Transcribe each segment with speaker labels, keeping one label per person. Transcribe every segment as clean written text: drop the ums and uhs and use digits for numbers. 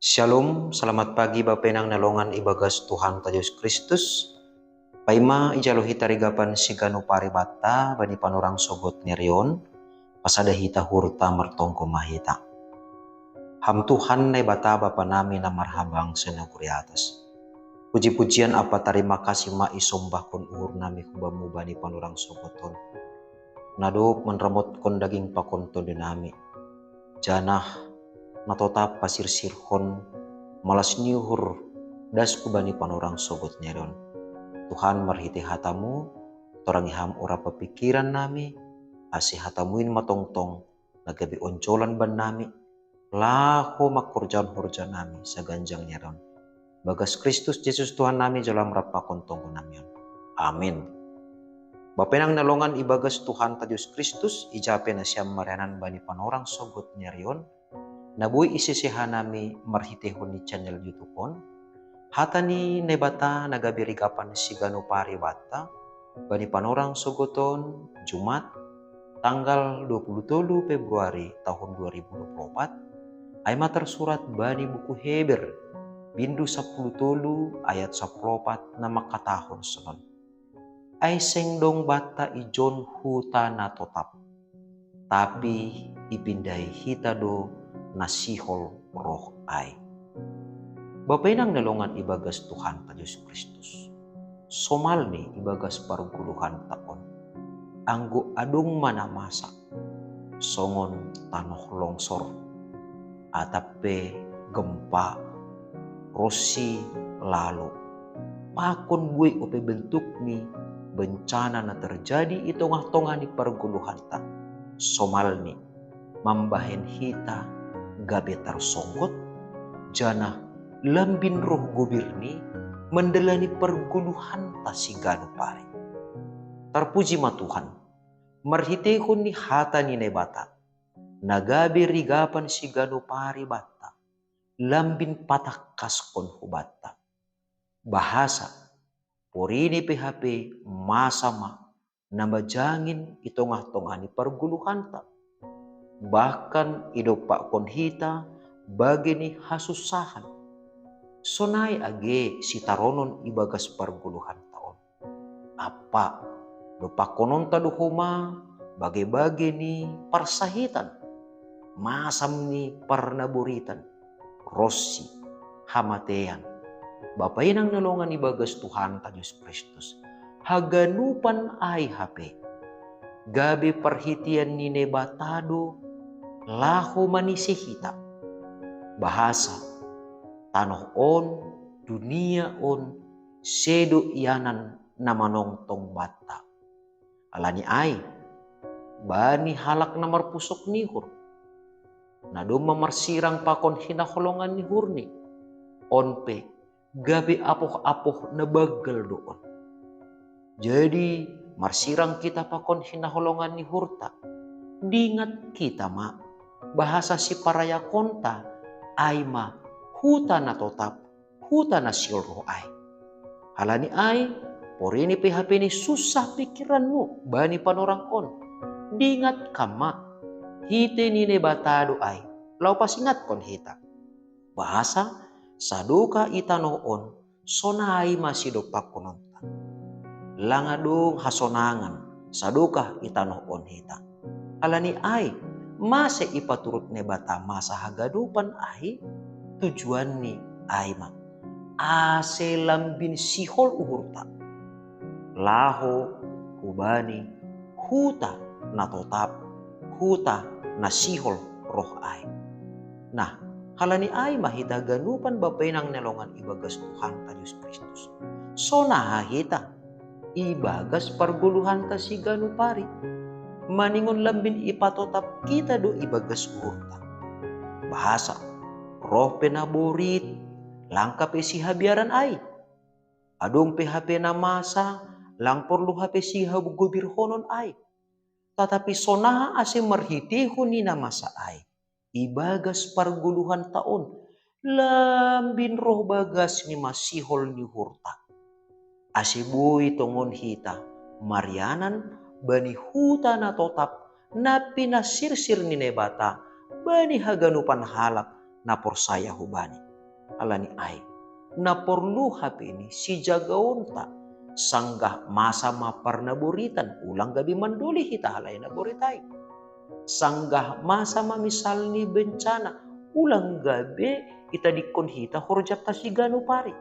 Speaker 1: Shalom, selamat pagi Bapak Nang nalongan ibagas Tuhan Yesus Kristus. Paima ijalo hita rigapan sigano paribata bani panorang sogot nerion, pasada hita hurta mertongko mahita. Ham Tuhan na bata Bapa nami na marhabang senaguri atas. Puji-pujian apa terima kasih ma isombah kon uhur nami kubamu bani panorang sogoton. Nadop menremot kon daging pakonto dinami. Janah natotap pasir sirhon malas niuhur das kubani panorang sogot nyeron. Tuhan marhiti hatamu, torang iham ora pepikiran nami, asih hatamuin matongtong, nagabi oncolan ban nami, laho makurjan hurjan nami saganjang nyeron. Bagas Kristus Yesus Tuhan nami jalam rapakon tonggo namion. Amin. Bapenang nalongan ibagas Tuhan Yesus Kristus, ijape na siyam marianan bani panorang sogot nyerion, nabui isisihan nami marhitehon ni channel YouTube on. Hata ni nebata nagabirigapan sigano paribata bani panorang sogoton Jumat tanggal 27 Februari tahun 2024 ay matersurat bani buku Heber bindu 10 ayat 14 na makatahon sonon. Ay sengdong bata ijon huta na totap tapi ipinday hita do nasihol roh ay. Bapenang nalongan ibagas Tuhan Yesus Kristus. Somal ni ibagas paruguluhan taon. Anggo adung manamasa. Songon tanoh longsor. Atape gempa. Rosi lalu. Pakon buay upe bentuk ni bencana na terjadi itongah-tongah ni paruguluhan ta. Somal ni mambahen hita gabe tarsonggot jana lambin roh gobirni mendelani perguluhan tasigano pare. Terpuji ma Tuhan, marhitehon ni hata ni nebata, nagabe rigapan sigano pare bata, lambin patakas kon hubata. Bahasa, porini PHP masama, nambajangin itongah-tongah ni perguluhan ta. Bahkan idopak kon hita, bagini hasusahan. Sonai age si taronon ibagas parguluhan taon. Apa lupa konon taduhuma bage-bage ni parsahitan. Masam ni parnaburitan. Rossi hamatean. Bapainang nalongan ibagas Tuhan Yesus Kristus. Haganupan ay hape. Gabi perhitian ni nebatado laho manisihita. Bahasa tanoh on, dunia on, sedo ianan namanongtong bata. Alani ay, bani halak na marpusok nihur. Nadum mamarsirang pakon hinaholongan nihur ni. Onpe, gabi apoh-apoh na bagal doon. Jadi, marsirang kita pakon hinaholongan nihur ta. Dingat kita ma, bahasa si paraya konta, ay ma, huta na totap, huta na silro ay. Halani ay, porini PHP ni susah pikiranmu, bani panorang on. Dingat kama, hite ni nebatado ay, lau pasingat kon hita. Bahasa, saduka itano on, sonai masidopak kononta. Langadong hasonangan, saduka itano on hita. Halani ay, masa ipaturut nebata masa hagadupan ay, tujuan ni aima ase lambin sihol uhurta laho hubani huta na totap huta na sihol roh ay. Nah, halani ay mahita ganupan bapenang nelongan ibagas Tuhan Yesus Kristus. So nahahita ibagas parguluhan ta si ganupari maningon lambin ipatotap kita do ibagas uhurta. Bahasa roh penaborit, langka pe si habiaran ay. Adong PHP na masa, lang perlu HP si gubir honon ay. Tatapi sonaha ase marhitiho ni na masa ay. Ibagas parguluhan taon, lambin roh bagas ni masihol ni hurta. Ase buhay tongon hita, marianan bani huta na totap, na pinasirsir ni nebata, bani haganupan halak na porsaya hubani. alani ai. Na perlu HP ini si jagaon ta sanggah masa maparna buritan ulang gabi manduli hita halay na buritai. Sanggah masa misalni bencana ulang gabi kita dikon hita horjap tasigano pari.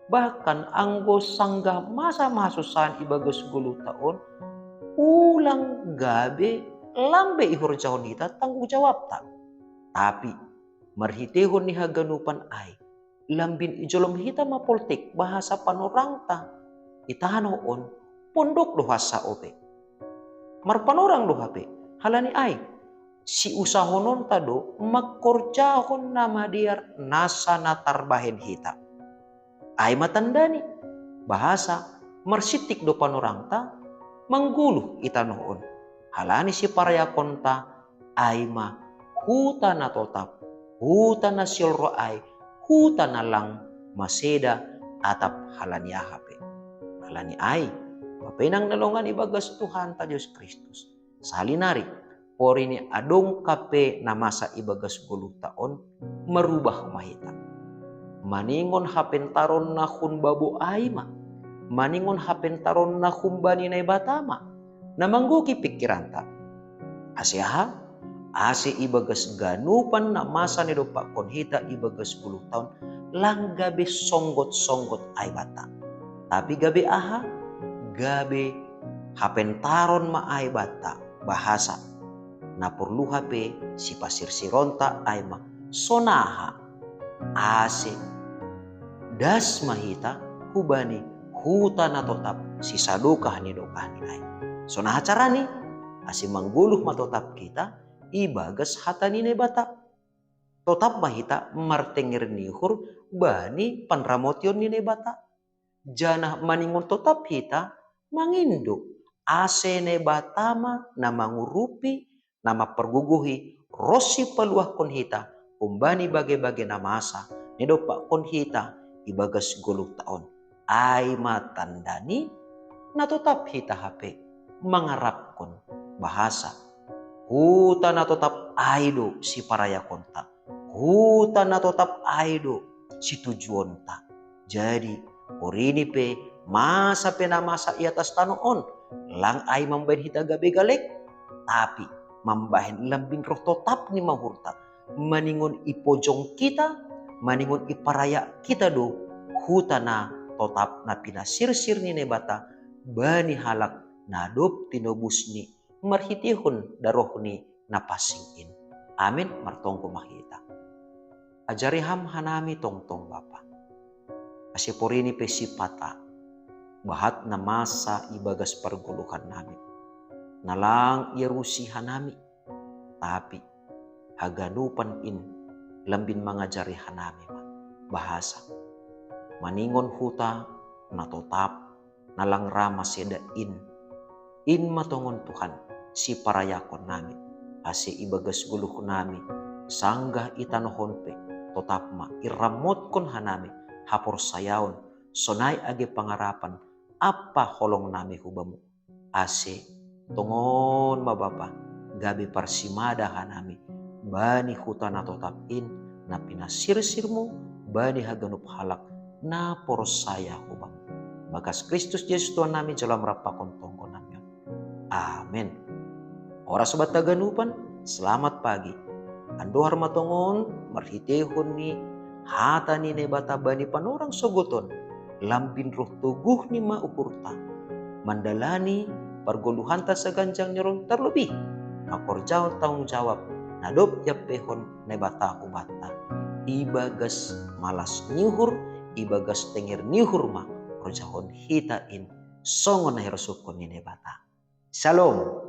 Speaker 1: Bahkan anggo sanggah masa masusan ibagas 10 tahun ulang gabi lambe ihorjahon hita tanggung jawab ta. Tapi marhitehon ni haganupan ay lambin ijolom hita mapoltik bahasa panorang ta itahanoon pondok doha sa ope. Marpanorang doha pe halani ay si usahonon tado magkorjahon na madiar nasa natarbahen hita. Ay matandani bahasa marsitik do panorang ta mangguluh itanoon. Halani si parayakon ta ay ma huta na totap, huta na silro ay, huta na lang maseda atap halani ahape. Halani ay, papenang nalongan ibagas Tuhan ta Diyos Kristus. Salinari, pori ni adong kape na masa ibagas 10 taon, merubah mahita. Maningon hapentaron na hunbabo ay ma, maningon hapentaron na humbani na ibatama, na mangguki pikiran ta. Asyaha, ase ibagas ganupan na masa ni dopa konhita ibagas 10 tahun lang gabi songgot-songgot ay bata. Tapi gabi aha, gabi hapentaron ma ay bata bahasa na perlu hape si pasir sironta ay ma sonaha ase das mahita hubani huta na totap si sadukah ni dokah ni ay. Sonaha carani ase mangguluh matotap kita ibagas hatani ne bata. Totap mahita martengir nihur bani panramotion ni ne bata. Janah maningon totap hita mangindo ase ne batama na mangurupi nama perguguhi rosi peluah kon hita umbani bage-bage na masa ne dopa kon hita ibagas 10 taon. Ay matandani na totap hita hape mangarap kon bahasa huta na totap aido si parayakon ta. Huta na totap aido si tujuan ta. Jadi orini pe masa penamasa iatas tanoon lang ay mambahin hita gabi galek tapi mambahin lambin roh totap ni mahurta maningon ipojong kita maningon iparaya kita do huta na totap na pinasirsir ni nebata bani halak nadop tinobus ni marhitihon daroh ni napasingin. Amin martongko mahita. Ajari ham hanami tongtong Bapa. Asiporini pesipata bahat na masa ibagas perguluhan nami. Nalang irusi hanami. Tapi haganupan in lambin mangajari hanami bahasa. Maningon huta natotap nalang rama seda in matongon Tuhan si parayakon nami ase ibagas guluh nami sanggah itanohon pe totap ma iramot kon hanami hapor sayaon sonay age pangarapan apa holong nami hubamu ase tongon mabapa gabi parsimada hanami bani huta na totap in na pinasirsirmu bani haganup halak na por saya hubamu bagas Kristus Yesus Tuhan nami jalam rapakon tonggo nami. Amin. Ora sobat taganupan, selamat pagi. Ando harmatongon marhitehon ni hata ni nebata bani panorang sogoton lambin roh tuguh ni maupurta mandalani pergoluhan ta saganjang nyorong terlebih akorjao tanggung jawab nadop yapehon nebata ubata ibagas malas nyuhur ibagas tengir nyuhur ma korjahon hitain songon na herosukon ni nebata. Shalom.